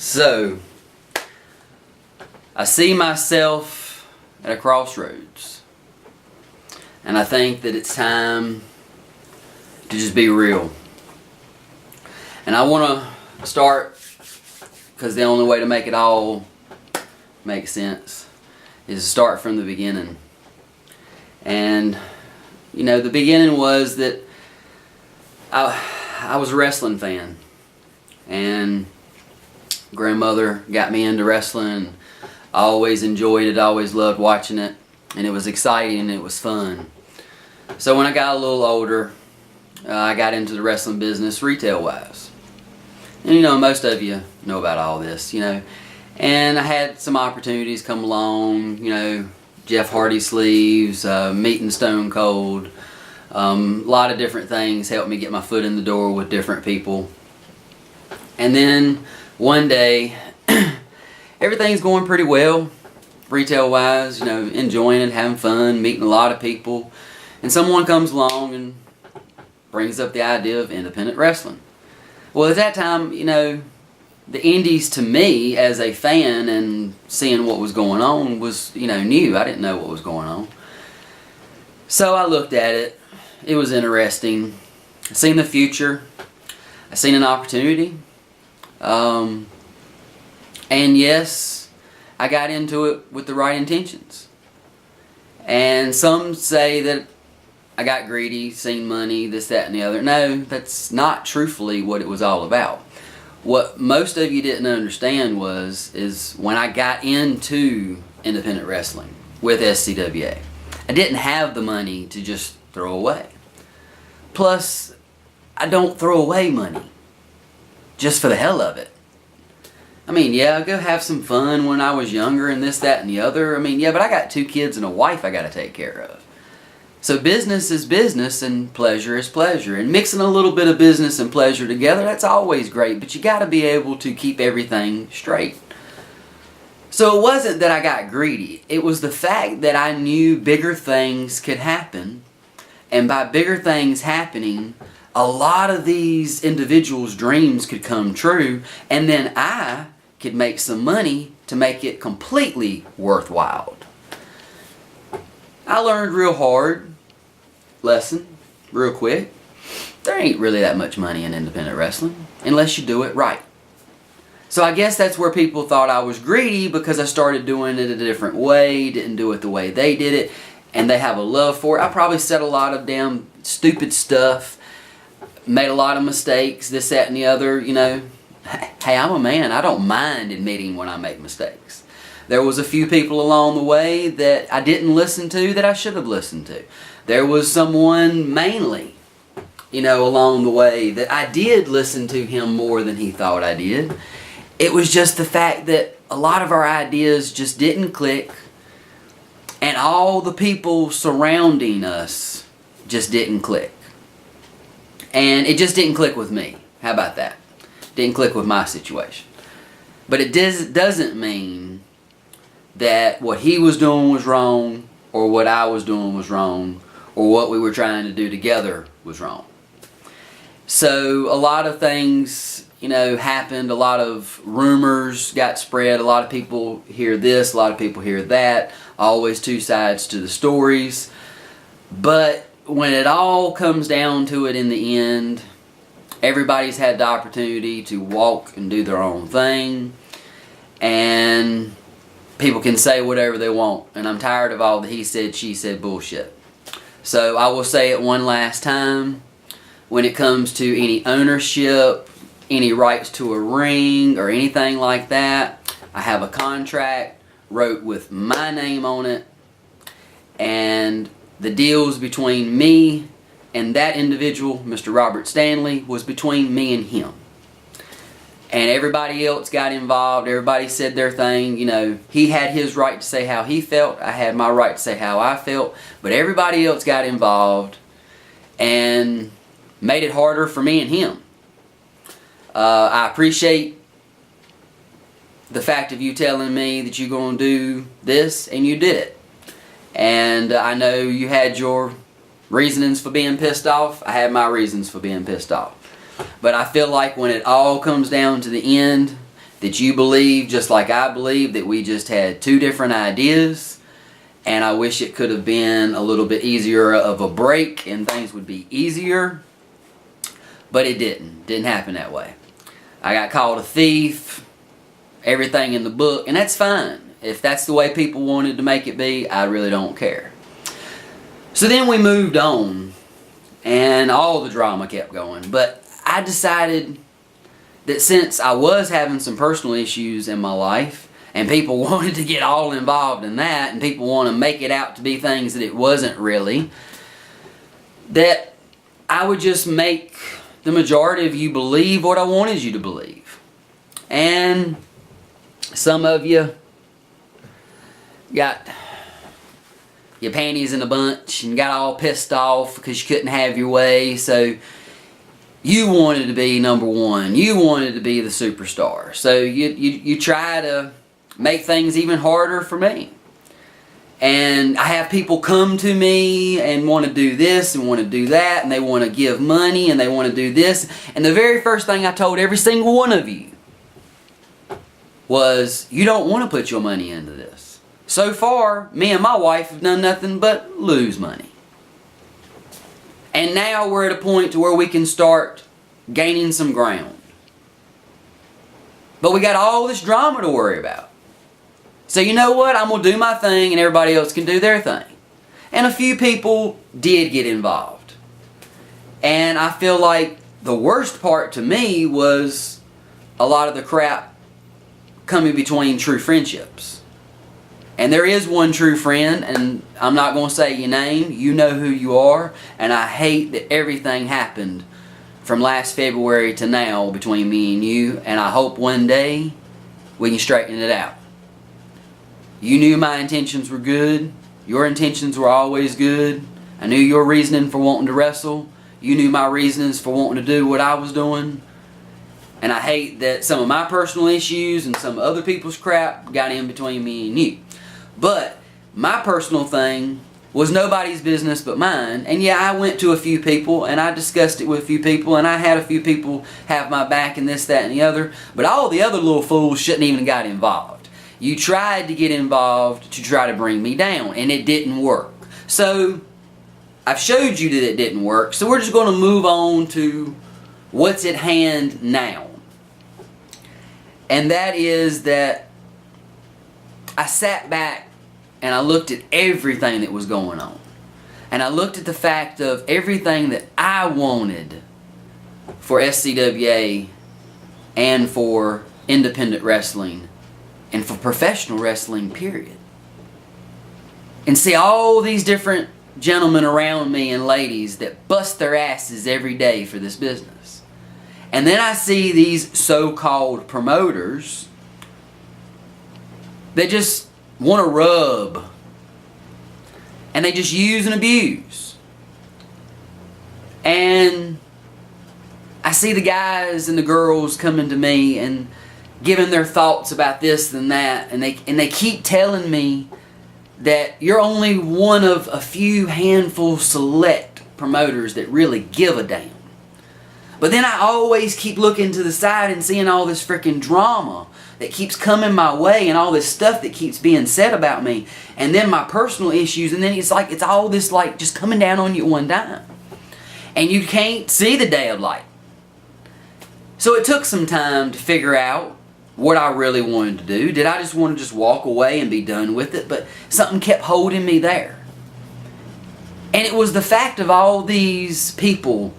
So, I see myself at a crossroads. And I think that it's time to just be real. And I want to start, because the only way to make it all make sense is to start from the beginning. And, you know, the beginning was that I was a wrestling fan. And grandmother got me into wrestling. I always enjoyed it, I always loved watching it. And it was exciting and it was fun. So when I got a little older, I got into the wrestling business retail-wise. And you know, most of you know about all this, you know. And I had some opportunities come along, you know, Jeff Hardy sleeves, meeting Stone Cold. A lot of different things helped me get my foot in the door with different people. And then one day, everything's going pretty well, retail-wise, you know, enjoying it, having fun, meeting a lot of people. And someone comes along and brings up the idea of independent wrestling. Well, at that time, you know, the indies to me as a fan and seeing what was going on was, you know, new. I didn't know what was going on. So I looked at it. It was interesting. I seen the future. I seen an opportunity. And yes, I got into it with the right intentions. And some say that I got greedy, seen money, this, that, and the other. No, that's not truthfully what it was all about. What most of you didn't understand is when I got into independent wrestling with SCWA, I didn't have the money to just throw away. Plus, I don't throw away money just for the hell of it. I mean, yeah, I go have some fun when I was younger and this, that, and the other. I mean, yeah, but I got 2 kids and a wife I got to take care of. So business is business and pleasure is pleasure. And mixing a little bit of business and pleasure together, that's always great. But you got to be able to keep everything straight. So it wasn't that I got greedy. It was the fact that I knew bigger things could happen. And by bigger things happening, a lot of these individuals' dreams could come true. And then I could make some money to make it completely worthwhile. I learned real hard lesson real quick. There ain't really that much money in independent wrestling unless you do it right. So I guess that's where people thought I was greedy, because I started doing it a different way, didn't do it the way they did it, and they have a love for it. I probably said a lot of damn stupid stuff, made a lot of mistakes, this, that, and the other, you know. Hey, I'm a man. I don't mind admitting when I make mistakes. There was a few people along the way that I didn't listen to that I should have listened to. There was someone mainly, you know, along the way that I did listen to him more than he thought I did. It was just the fact that a lot of our ideas just didn't click, and all the people surrounding us just didn't click. And it just didn't click with me. How about that? Didn't click with my situation. But it doesn't mean that what he was doing was wrong, or what I was doing was wrong, or what we were trying to do together was wrong. So a lot of things, you know, happened. A lot of rumors got spread. A lot of people hear this, a lot of people hear that. Always 2 sides to the stories. But when it all comes down to it in the end, everybody's had the opportunity to walk and do their own thing. And people can say whatever they want. And I'm tired of all the he said, she said bullshit. So I will say it one last time. When it comes to any ownership, any rights to a ring, or anything like that, I have a contract wrote with my name on it. And the deals between me and that individual, Mr. Robert Stanley, was between me and him. And everybody else got involved. Everybody said their thing. You know, he had his right to say how he felt. I had my right to say how I felt. But everybody else got involved and made it harder for me and him. I appreciate the fact of you telling me that you're going to do this, and you did it. And I know you had your reasonings for being pissed off. I had my reasons for being pissed off. But I feel like when it all comes down to the end, that you believe just like I believe, that we just had two different ideas. And I wish it could have been a little bit easier of a break and things would be easier. But it didn't. Didn't happen that way. I got called a thief, everything in the book, and that's fine. If that's the way people wanted to make it be, I really don't care. So then we moved on, and all the drama kept going. But I decided that since I was having some personal issues in my life, and people wanted to get all involved in that, and people want to make it out to be things that it wasn't really, that I would just make the majority of you believe what I wanted you to believe. And some of you got your panties in a bunch and got all pissed off because you couldn't have your way, so you wanted to be number one. You wanted to be the superstar. So you try to make things even harder for me. And I have people come to me and want to do this and want to do that, and they want to give money and they want to do this. And the very first thing I told every single one of you was, you don't want to put your money into this. So far, me and my wife have done nothing but lose money. And now we're at a point to where we can start gaining some ground. But we got all this drama to worry about. So you know what? I'm going to do my thing and everybody else can do their thing. And a few people did get involved. And I feel like the worst part to me was a lot of the crap coming between true friendships. And there is one true friend, and I'm not going to say your name. You know who you are. And I hate that everything happened from last February to now between me and you. And I hope one day we can straighten it out. You knew my intentions were good. Your intentions were always good. I knew your reasoning for wanting to wrestle. You knew my reasonings for wanting to do what I was doing. And I hate that some of my personal issues and some other people's crap got in between me and you. But my personal thing was nobody's business but mine. And yeah, I went to a few people and I discussed it with a few people, and I had a few people have my back and this, that, and the other. But all the other little fools shouldn't even got involved. You tried to get involved to try to bring me down, and it didn't work. So I've showed you that it didn't work, so we're just going to move on to what's at hand now. And that is that I sat back and I looked at everything that was going on. And I looked at the fact of everything that I wanted for SCWA and for independent wrestling and for professional wrestling, period. And see all these different gentlemen around me and ladies that bust their asses every day for this business. And then I see these so-called promoters that just want to rub. And they just use and abuse. And I see the guys and the girls coming to me and giving their thoughts about this and that, and they keep telling me that you're only one of a few handful select promoters that really give a damn. But then I always keep looking to the side and seeing all this freaking drama that keeps coming my way and all this stuff that keeps being said about me, and then my personal issues, and then it's like it's all this like just coming down on you at one time. And you can't see the day of light. So it took some time to figure out what I really wanted to do. Did I just want to just walk away and be done with it? But something kept holding me there. And it was the fact of all these people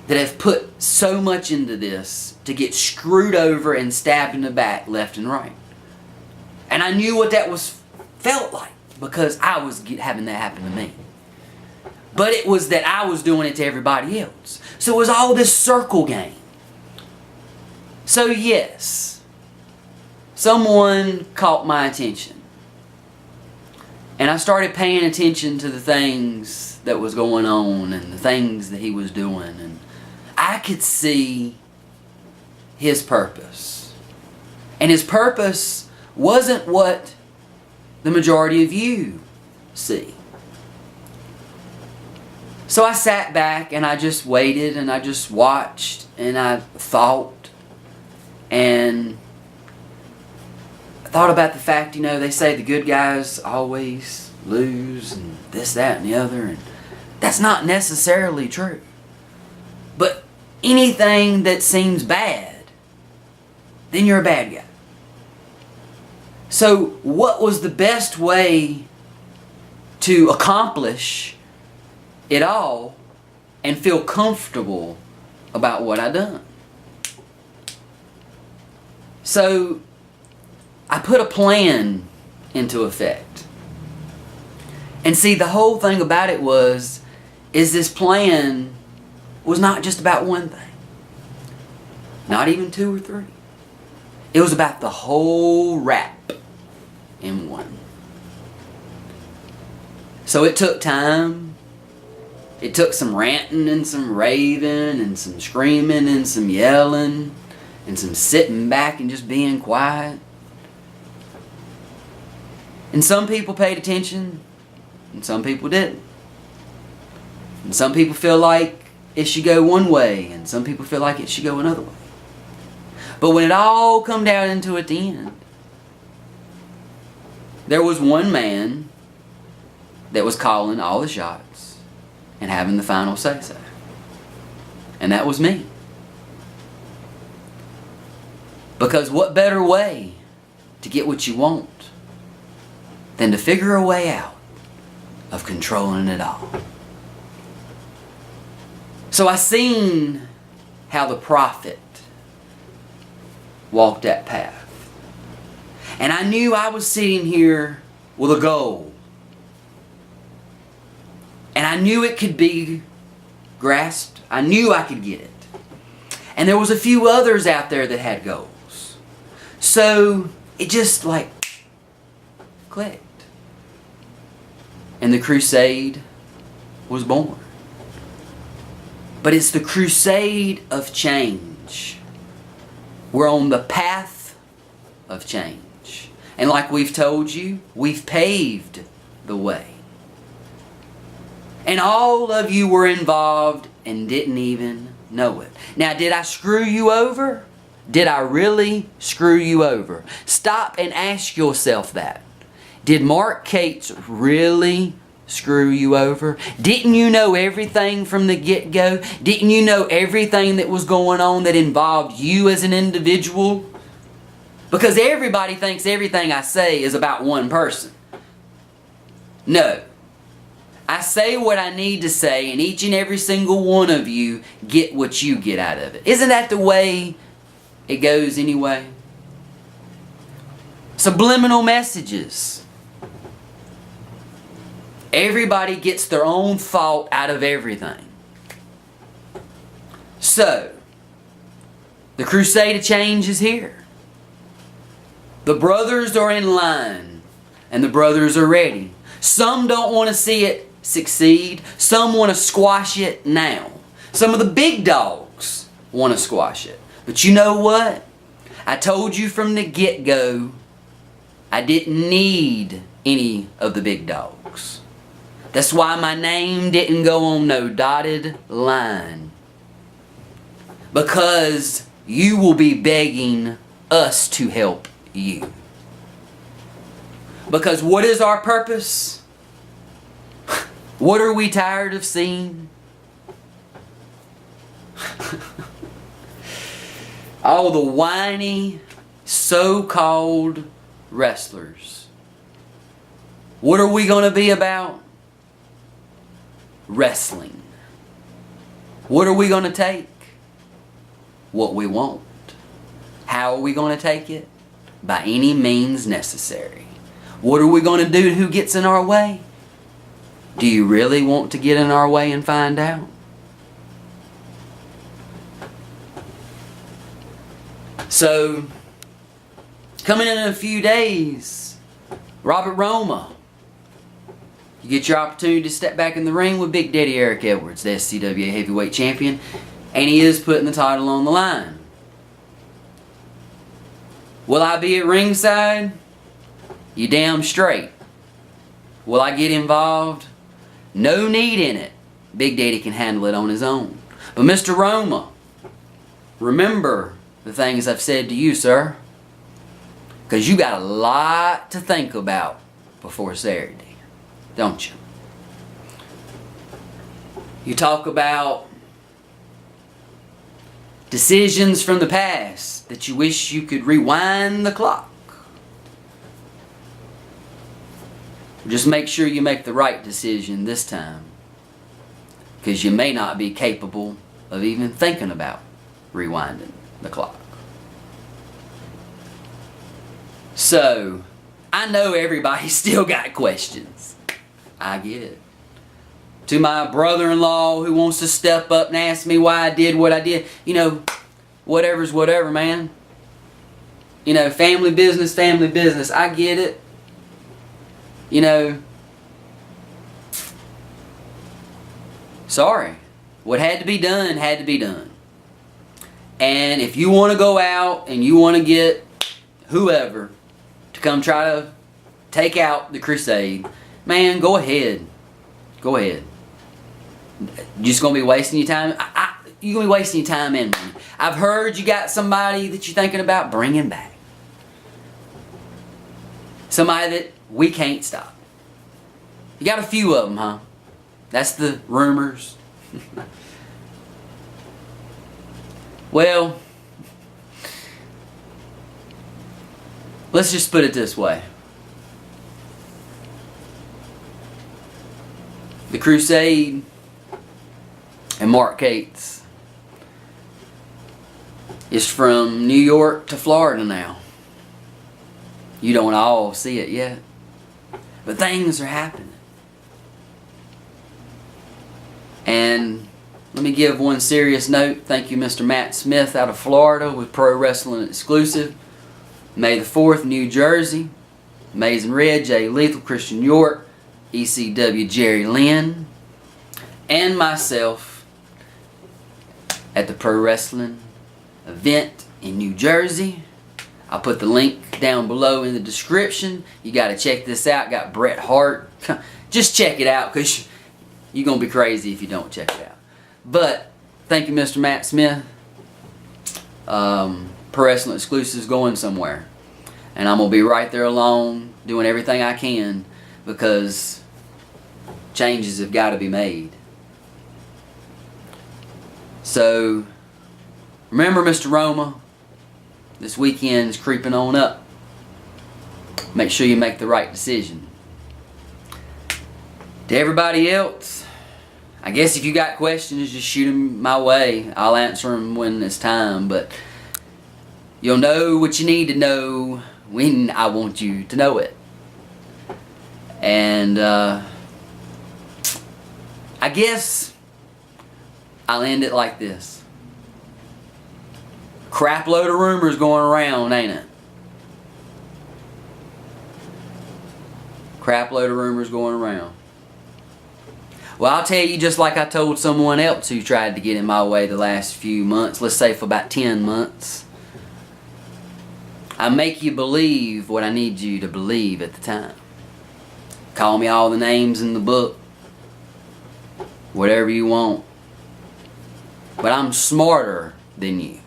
that have put so much into this to get screwed over and stabbed in the back left and right. And I knew what that felt like because I was having that happen to me. But it was that I was doing it to everybody else. So it was all this circle game. So yes, someone caught my attention. And I started paying attention to the things that was going on and the things that he was doing. And I could see his purpose. And his purpose wasn't what the majority of you see. So I sat back and I just waited and I just watched and I thought. And thought about the fact, they say the good guys always lose and this, that, and the other. And that's not necessarily true. But anything that seems bad, then you're a bad guy. So what was the best way to accomplish it all and feel comfortable about what I done? So I put a plan into effect. And see, the whole thing about it is this plan was not just about one thing. Not even 2 or 3. It was about the whole wrap in one. So it took time. It took some ranting and some raving and some screaming and some yelling and some sitting back and just being quiet. And some people paid attention and some people didn't. And some people feel like it should go one way and some people feel like it should go another way. But when it all come down into it at the end, there was one man that was calling all the shots and having the final say-so. And that was me. Because what better way to get what you want than to figure a way out of controlling it all? So I seen how the prophet walked that path. And I knew I was sitting here with a goal. And I knew it could be grasped. I knew I could get it. And there was a few others out there that had goals. So it just clicked. And the crusade was born. But it's the crusade of change. We're on the path of change. And like we've told you, we've paved the way. And all of you were involved and didn't even know it. Now, did I screw you over? Did I really screw you over? Stop and ask yourself that. Did Mark Cates really screw you over? Didn't you know everything from the get-go? Didn't you know everything that was going on that involved you as an individual? Because everybody thinks everything I say is about one person. No. I say what I need to say, and each and every single one of you get what you get out of it. Isn't that the way it goes anyway? Subliminal messages. Everybody gets their own thought out of everything. So, the crusade of change is here. The brothers are in line, and the brothers are ready. Some don't want to see it succeed. Some want to squash it now. Some of the big dogs want to squash it. But you know what? I told you from the get-go, I didn't need any of the big dogs. That's why my name didn't go on no dotted line. Because you will be begging us to help you. Because what is our purpose? What are we tired of seeing? All the whiny, so-called wrestlers. What are we going to be about? Wrestling. What are we going to take? What we want. How are we going to take it? By any means necessary. What are we going to do to who gets in our way? Do you really want to get in our way and find out? So, coming in a few days, Robert Roma. You get your opportunity to step back in the ring with Big Daddy Eric Edwards, the SCWA Heavyweight Champion, and he is putting the title on the line. Will I be at ringside? You damn straight. Will I get involved? No need in it. Big Daddy can handle it on his own. But Mr. Roma, remember the things I've said to you, sir. Because you got a lot to think about before Saturday, don't you? You talk about decisions from the past that you wish you could rewind the clock. Just make sure you make the right decision this time, because you may not be capable of even thinking about rewinding the clock. So, I know everybody still got questions. I get it. To my brother-in-law who wants to step up and ask me why I did what I did, you know, whatever's whatever, man. You know, family business, family business. I get it. You know, sorry. What had to be done, had to be done. And if you want to go out and you want to get whoever to come try to take out the crusade, man, go ahead. Go ahead. You're just going to be wasting your time. You're going to be wasting your time and money. I've heard you got somebody that you're thinking about bringing back. Somebody that we can't stop. You got a few of them, huh? That's the rumors. Well, let's just put it this way. The crusade and Mark Cates is from New York to Florida now. You don't all see it yet, but things are happening. And let me give one serious note. Thank you, Mr. Matt Smith out of Florida with Pro Wrestling Exclusive. May the 4th, New Jersey. Amazing Red, Jay Lethal, Christian York, ECW Jerry Lynn, and myself at the Pro Wrestling event in New Jersey. I'll put the link down below in the description. You got to check this out. Got Bret Hart. Just check it out, because you're going to be crazy if you don't check it out. But thank you, Mr. Matt Smith. Pro Wrestling Exclusive is going somewhere. And I'm going to be right there along doing everything I can, because changes have got to be made. So, remember, Mr. Roma, this weekend's creeping on up. Make sure you make the right decision. To everybody else, I guess if you got questions, just shoot them my way. I'll answer them when it's time, but you'll know what you need to know when I want you to know it. And I guess I'll end it like this. Crap load of rumors going around, ain't it? Crap load of rumors going around. Well, I'll tell you, just like I told someone else who tried to get in my way the last few months, let's say for about 10 months, I make you believe what I need you to believe at the time. Call me all the names in the book, whatever you want. But I'm smarter than you.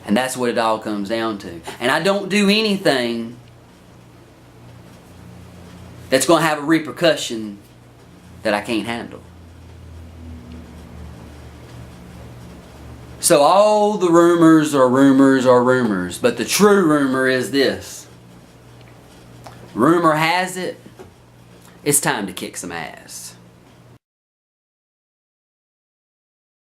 And that's what it all comes down to. And I don't do anything that's going to have a repercussion that I can't handle. So all the rumors are rumors are rumors. But the true rumor is this. Rumor has it, it's time to kick some ass.